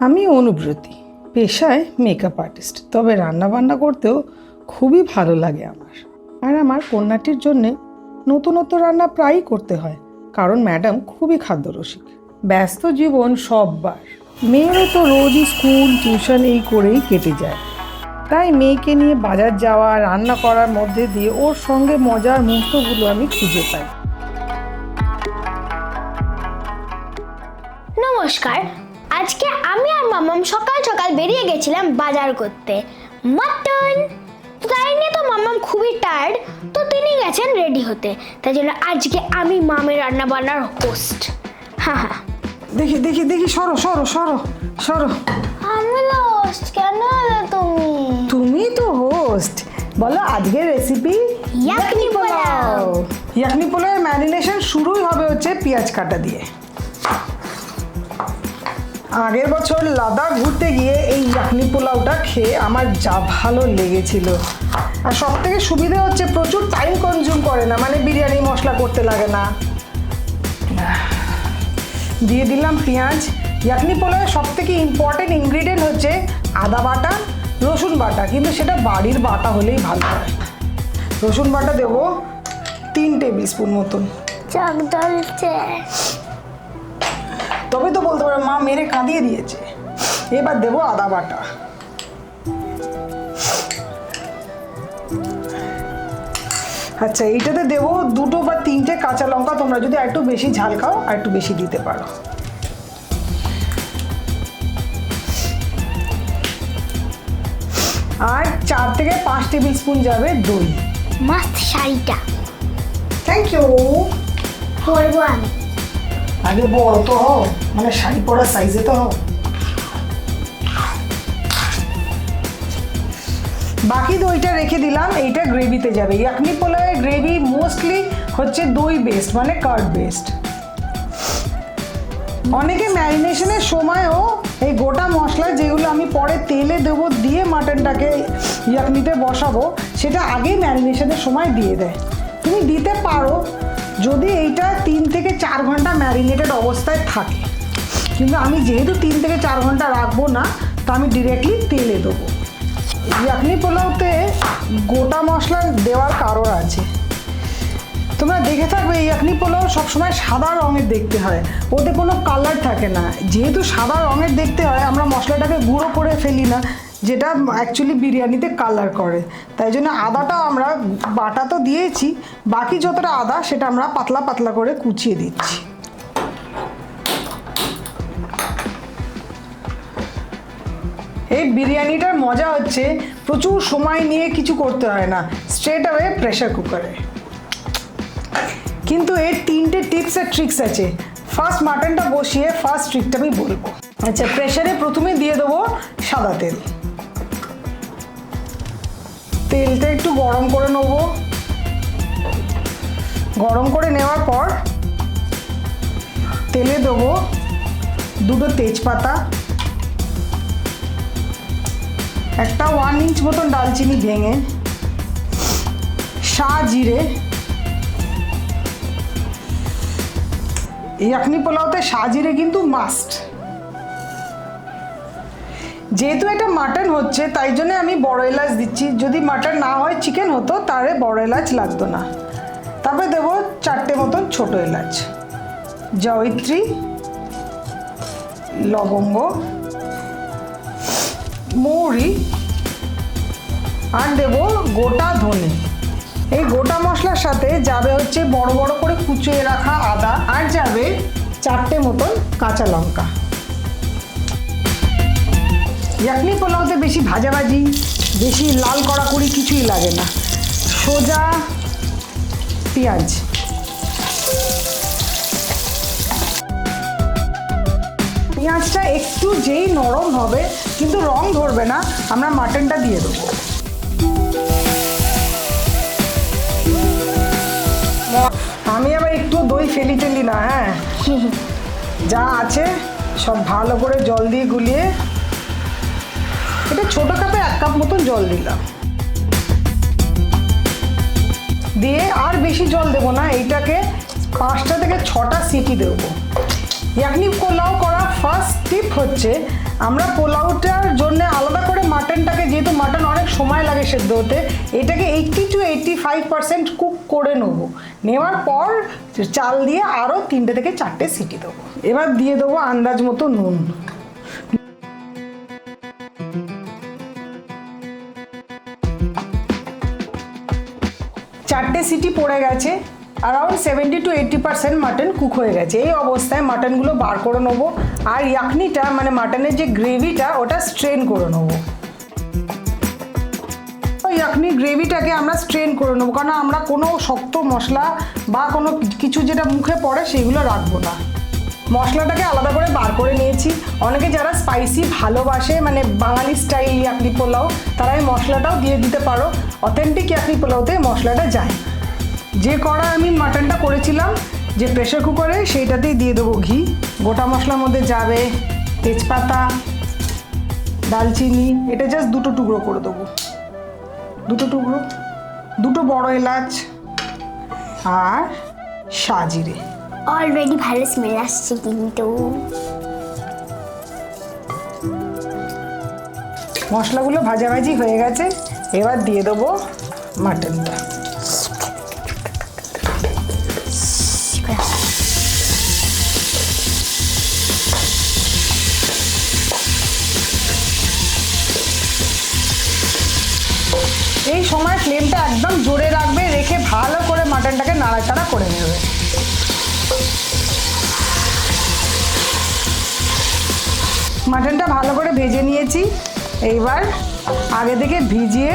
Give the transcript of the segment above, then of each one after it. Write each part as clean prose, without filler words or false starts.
আমি অনুব্রতী, পেশায় makeup artist, তবে রান্নাবান্না করতেও খুবই ভালো লাগে আমার। আর আমার কন্যাটির জন্যে নতুনত্ব রান্না প্রায়ই করতে হয়, কারণ ম্যাডাম খুবই খাদ্যরসিক। ব্যস্ত জীবন সববার, মেয়েরও তো রোজই স্কুল টিউশন এই করেই কেটে যায়। তাই মেয়েকে নিয়ে বাজার যাওয়া, রান্না করার মধ্যে দিয়ে ওর সঙ্গে মজার মুহূর্তগুলো আমি খুঁজে পাই। নমস্কার, আজকে আমি আর মামাম সকাল সকাল বেরিয়ে গেছিলাম বাজার করতে মাটন। তো তাই নিয়ে তো মামাম খুবই টায়ার্ড, তো তিনি গেছেন রেডি হতে। তাই জন্য আজকে আমি মামের রান্না বান্নার হোস্ট। হ্যাঁ হ্যাঁ, দেখি দেখি দেখি, সরো সরো সরো সরো। আমি হোস্ট কেন হলে তুমি? তুমি তো হোস্ট। বলো আজকের রেসিপি ইয়াকনি পোলাও। ইয়াকনি পোলাওয়ের ম্যারিনেশন শুরুই হবে হচ্ছে পেঁয়াজ কাটা দিয়ে। আগের বছর লাদাখ ঘুরতে গিয়ে এই ইয়াকনি পোলাওটা খেয়ে আমার যা ভালো লেগেছিল। আর সব থেকে সুবিধা হচ্ছে প্রচুর টাইম কনজিউম করে না, মানে বিরিয়ানি মশলা করতে লাগে না। দিয়ে দিলাম পেঁয়াজ। ইয়াকনি পোলাওয়ের সব থেকে ইম্পর্টেন্ট ইনগ্রিডিয়েন্ট হচ্ছে আদা বাটা, রসুন বাটা, কিন্তু সেটা বাড়ির বাটা হলেই ভালো হয়। রসুন বাটা দেবো 3 টেবিল স্পুন মতন। চক জ্বলছে। তবে তো বলতে পারো মা মেরে কাঁদিয়ে দিয়েছে। এবার দেবো আদা বাটা। আচ্ছা, এইটাতে দেবো 2 বা 3টে কাঁচা লঙ্কা। তোমরা যদি একটু বেশি ঝাল খাও আর একটু বেশি দিতে পারো। আর 4 থেকে 5 টেবিল স্পুন যাবে দই। মাস্ত শাড়িটা থ্যাংক ইউ। পরবো আমি। আগে বড় তো হও, মানে শাড়ি পরার সাইজে তো হও। বাকি দইটা রেখে দিলাম, এইটা গ্রেভিতে যাবে। ইয়াকনি পোলাওয়ের গ্রেভি মোস্টলি হচ্ছে দই বেসড, মানে কার্ড বেসড। অনেকে ম্যারিনেশনের সময়ও এই গোটা মশলা, যেগুলো আমি পরে তেলে দেবো দিয়ে মাটনটাকে ইয়াকনিতে বসাবো, সেটা আগেই ম্যারিনেশনের সময় দিয়ে দেয়। তুমি দিতে পারো যদি এইটা 3 থেকে 4 ঘন্টা ম্যারিনেটেড অবস্থায় থাকে, কিন্তু আমি যেহেতু 3 থেকে 4 ঘন্টা রাখবো না, তো আমি ডিরেক্টলি তেলে দেবো। ইয়াকনি পোলাওতে গোটা মশলা দেওয়ার কারণ আছে। তোমরা দেখে থাকবে ইয়াকনি পোলাও সবসময় সাদা রঙের দেখতে হয়, ওতে কোনো কালার থাকে না। যেহেতু সাদা রঙের দেখতে হয়, আমরা মশলাটাকে গুঁড়ো করে ফেলি না, যেটা অ্যাকচুয়ালি বিরিয়ানিতে কালার করে। তাই জন্য আদাটাও আমরা বাটা তো দিয়েছি, বাকি যতটা আদা সেটা আমরা পাতলা পাতলা করে কুচিয়ে দিচ্ছি। এই বিরিয়ানিটার মজা হচ্ছে প্রচুর সময় নিয়ে কিছু করতে হয় না, স্ট্রেট অ্যাওয়ে প্রেশার কুকারে। কিন্তু এর 3টে টিপস আর ট্রিক্স আছে। ফার্স্ট মাটনটা বসিয়ে ফার্স্ট ট্রিকটা আমি বলবো। আচ্ছা, প্রেশারে প্রথমে দিয়ে দেবো সাদা তেল। তেলটা একটু গরম করে নেব। গরম করে নেওয়ার পর তেলে দেবো 2টো তেজপাতা, একটা 1 ইঞ্চ মতন ডালচিনি ভেঙে, জিরে। ইয়াকনি পোলাওতে জিরে কিন্তু মাস্ট। যেহেতু এটা মাটন হচ্ছে তাই জন্য আমি বড় এলাচ দিচ্ছি। যদি মাটন না হয়, চিকেন হতো, তাহলে বড় এলাচ লাগতো না। তারপরে দেবো 4টে মতন ছোট এলাচ, জয়িত্রী, লবঙ্গ, মৌরি, আর দেবো গোটা ধনে। এই গোটা মশলার সাথে যাবে হচ্ছে বড় বড় করে কুচিয়ে রাখা আদা, আর যাবে 4টে মতন কাঁচা লঙ্কা। ইয়াকনি পোলাওতে বেশি ভাজাভাজি, বেশি লাল কড়াকড়ি কিছুই লাগে না, সোজা পেঁয়াজ। পেঁয়াজটা একটু যেই নরম হবে, কিন্তু রং ধরবে না, আমরা মাটনটা দিয়ে দেবো। আমি আবার একটু দই ফেলি টেলি না, হ্যাঁ, যা আছে সব ভালো করে জল দিয়ে গুলিয়ে, এটা ছোটো কাপে 1 কাপ মতন জল দিলাম। দিয়ে আর বেশি জল দেবো না, এইটাকে 5টা থেকে 6টা সিটি দেবো। ইয়াকনি পোলাও করা ফার্স্ট টিপ হচ্ছে, আমরা পোলাওটার জন্য আলাদা করে মাটনটাকে, যেহেতু মাটন অনেক সময় লাগে সেদ্ধ হতে, এটাকে 80 to 85% কুক করে নেবো। নেওয়ার পর চাল দিয়ে আরও 3টে থেকে 4টে সিটি দেবো। এবার দিয়ে দেবো আন্দাজ মতো নুন। চারটে সিটি পড়ে গেছে, অ্যারাউন্ড 70 to 80% মাটন কুক হয়ে গেছে। এই অবস্থায় মাটনগুলো বার করে নেবো, আর ইয়াকনিটা মানে মাটনের যে গ্রেভিটা ওটা স্ট্রেন করে নেবো। ইয়াকনি গ্রেভিটাকে আমরা স্ট্রেন করে নেবো, কারণ আমরা কোনো শক্ত মশলা বা কোনো কিছু যেটা মুখে পড়ে সেগুলো রাখবো না। মশলাটাকে আলাদা করে বার করে নিয়েছি। অনেকে যারা স্পাইসি ভালোবাসে, মানে বাঙালি স্টাইল ইয়াকনি পোলাও, তারা এই মশলাটাও দিয়ে দিতে পারো। অথেন্টিক ইয়াকনি পোলাওতে মশলাটা যায়। যে কড়া আমি মাটনটা করেছিলাম যে প্রেশার কুকারে, সেইটাতেই দিয়ে দেবো ঘি। গোটা মশলার মধ্যে যাবে তেজপাতা, দালচিনি, এটা জাস্ট 2টো টুকরো করে দেবো, 2টো টুকরো, 2টো বড় এলাচ আর সাজিরে। অলরেডি ভালো স্মেল আসছে কিন্তু। মশলাগুলো ভাজাভাজি হয়ে গেছে, এবার দিয়ে দেবো মাটনটা। এই সময় ফ্লেমটা একদম জোরে রাখবে, রেখে ভালো করে মাটনটাকে নাড়াচাড়া করে নেবে। মাটনটা ভালো করে ভেজে নিয়েছি। এইবার আগে থেকে ভিজিয়ে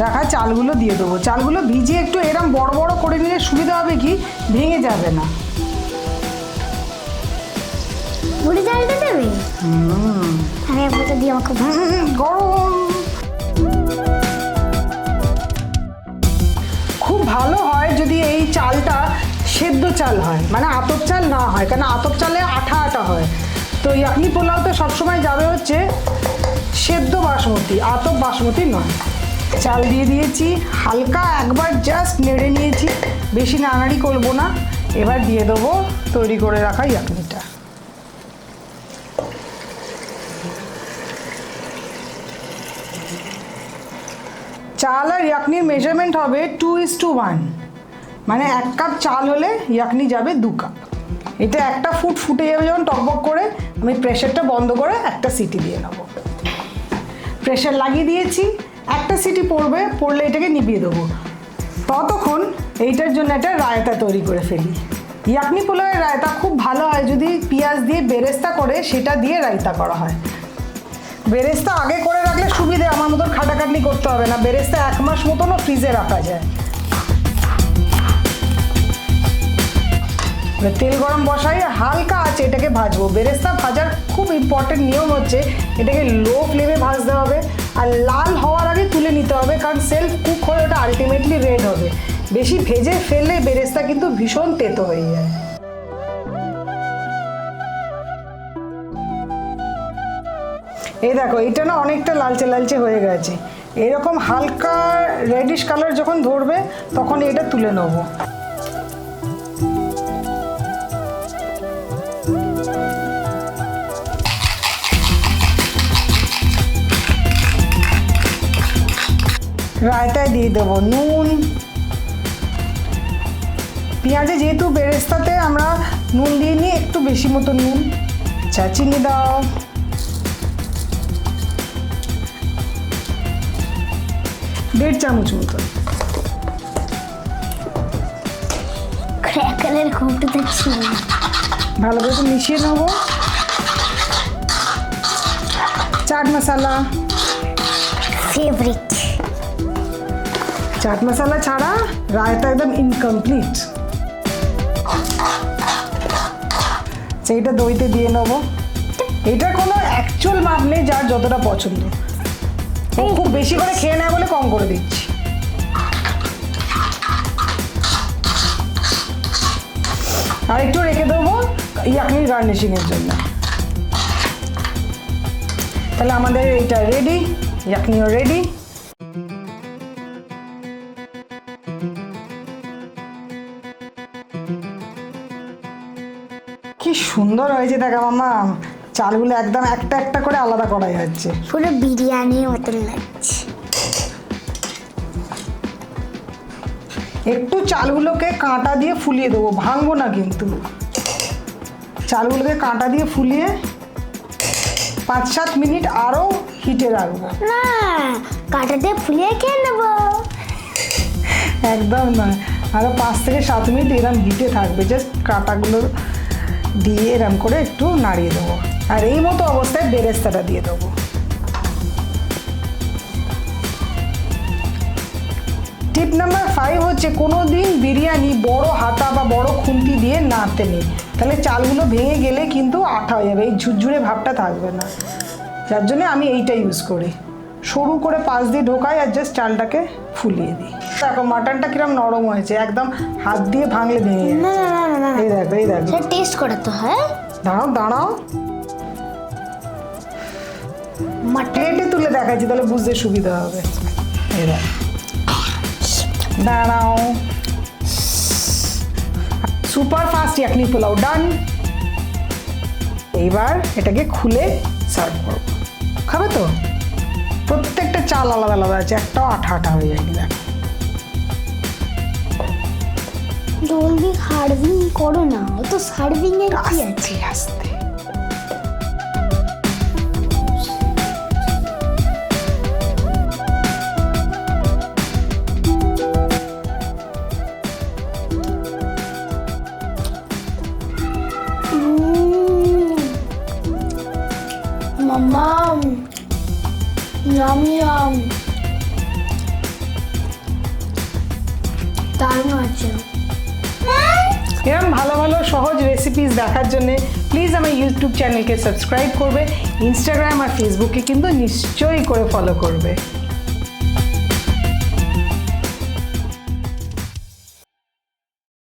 রাখা চালগুলো দিয়ে দেবো। চালগুলো ভিজিয়ে একটু এরম বড় বড় করে নিলে সুবিধা হবে, কি ভেঙে যাবে না। মুড়ি চালটা দেবে? আমি একবার দিয়ে আমাকে গরম। খুব ভালো হয় যদি এই চালটা সেদ্ধ চাল হয়, মানে আতপ চাল না হয়, কারণ আতপ চালে আঠা আঠা হয়। তো ইয়াকনি পোলাওতে সবসময় যাবে হচ্ছে সেদ্ধ বাসমতি, আতপ বাসমতি নয়। চাল দিয়ে দিয়েছি, হালকা একবার জাস্ট নেড়ে নিয়েছি, বেশি নাড়াড়ি করবো না। এবার দিয়ে দেবো তৈরি করে রাখা ইয়াকনিটা। চাল আর ইয়াকনির মেজারমেন্ট হবে 2:1, মানে 1 কাপ চাল হলে ইয়াকনি যাবে 2 কাপ। এটা একটা ফুটে যাবে যখন টকবক করে, আমি প্রেশারটা বন্ধ করে একটা সিটি দিয়ে নেবো। প্রেশার লাগিয়ে দিয়েছি, একটা সিটি পড়লে এটাকে নিভিয়ে দেবো। ততক্ষণ এইটার জন্য একটা রায়তা তৈরি করে ফেলি। ইয়াকনি পোলাওয়ের রায়তা খুব ভালো হয় যদি পেঁয়াজ দিয়ে বেরেস্তা করে সেটা দিয়ে রায়তা করা হয়। বেরেস্তা আগে করে রাখলে সুবিধে, আমার মতন খাটাখাটনি করতে হবে না। বেরেস্তা 1 মাস মতনও ফ্রিজে রাখা যায়। তেল গরম বসাই, হালকা আছে এটাকে ভাজবো। বেরেস্তা ভাজার খুব ইম্পর্টেন্ট নিয়ম হচ্ছে এটাকে লো ফ্লেমে ভাজতে হবে, আর লাল হওয়ার আগে তুলে নিতে হবে, কারণ সেলফ কুক হয়ে ওটা আলটিমেটলি রেড হবে। বেশি ভেজে ফেললে বেরেস্তা কিন্তু ভীষণ তেতো হয়ে যায়। এই দেখো, এটা না অনেকটা লালচে লালচে হয়ে গেছে। এরকম হালকা রেডিশ কালার যখন ধরবে তখন এটা তুলে নেবো। রায়তায় দিয়ে দেবো নুন। পেঁয়াজে যেহেতু বেরেস্তাতে আমরা নুন দিয়ে নিই, একটু বেশি মতো নুন। চিনি দাও, দেড় চামচ মতো। ক্র্যাকারের ঘুমটা ছিল, ভালো করে মিশিয়ে নেবো। চাট মশলা ফেভারিট। চাট মশলা ছাড়া রায়তা একদম ইনকমপ্লিট। সেইটা দইতে দিয়ে নেবো। এটার কোনো অ্যাকচুয়াল মাপ নেই, যার যতটা পছন্দ। ও খুব বেশি করে খেয়ে নেয় বলে কম করে দিচ্ছি। আর একটু রেখে দেবো ইয়াকনির গার্নিশিংয়ের জন্য। তাহলে আমাদের এইটা রেডি, ইয়াকনিও রেডি। কি সুন্দর হয়েছে দেখা মামা, চালগুলো একদম একটা একটা করে আলাদা করা যাচ্ছে। পুরো বিরিয়ানির মতন লাগছে। একটু চালগুলোকে কাঁটা দিয়ে ফুলিয়ে দেবো, ভাঙবো না কিন্তু। চালগুলোকে কাঁটা দিয়ে ফুলিয়ে 5-7 মিনিট আরও হিটে রাখবো। না, কাঁটা দিয়ে ফুলিয়ে খেয়ে নেবো। একদম নয়, আরও 5 থেকে 7 মিনিট এরম হিটে থাকবে। জাস্ট কাঁটাগুলো দিয়ে এরম করে একটু নাড়িয়ে দেবো, আর এই মতো অবস্থায় বেরেস্তাটা দিয়ে দেবো। টিপ নাম্বার 5 হচ্ছে কোনো দিন বিরিয়ানি বড় হাতা বা বড় খুন্তি দিয়ে নাড়তে নেই, তাহলে চালগুলো ভেঙে গেলে কিন্তু আঠা হয়ে যাবে, এই ঝুরঝুরে ভাবটা থাকবে না। যার জন্য আমি এইটা ইউজ করি, সরু করে পাশ দিয়ে ঢোকাই আর জাস্ট চালটাকে ফুলিয়ে দিই। দেখো মাটনটা কিরম নরম হয়েছে, একদম হাত দিয়ে ভাঙলে ভেঙে যাবে। না না না না, এই দেখো এই দেখো, সেটা টেস্ট করে তো হয়। দাঁড়াও দাঁড়াও, প্লেটে তুলে দেখাচ্ছি তাহলে বুঝতে সুবিধা হবে। এই দেখো, দাঁড়াও, সুপার ফাস্ট ইয়াকনি পোলাও ডান। এইবার এটাকে খুলে সার্ভ করবো। খাবে তো? প্রত্যেকটা চাল আলাদা আলাদা আছে, একটাও আঠা আঠা হয়ে যায়নি। দেখো জলদি সার্ভিং করো না, তো সার্ভিং এর কি আছে? আস্তে আস্তে। মাম্মাম, ইয়াম ইয়াম, দারুণ আছে। এরকম ভালো ভালো সহজ রেসিপিস দেখার জন্য প্লিজ আমার ইউটিউব চ্যানেলকে সাবস্ক্রাইব করবে, ইনস্টাগ্রাম আর ফেসবুকে কিন্তু নিশ্চয়ই করে ফলো করবে।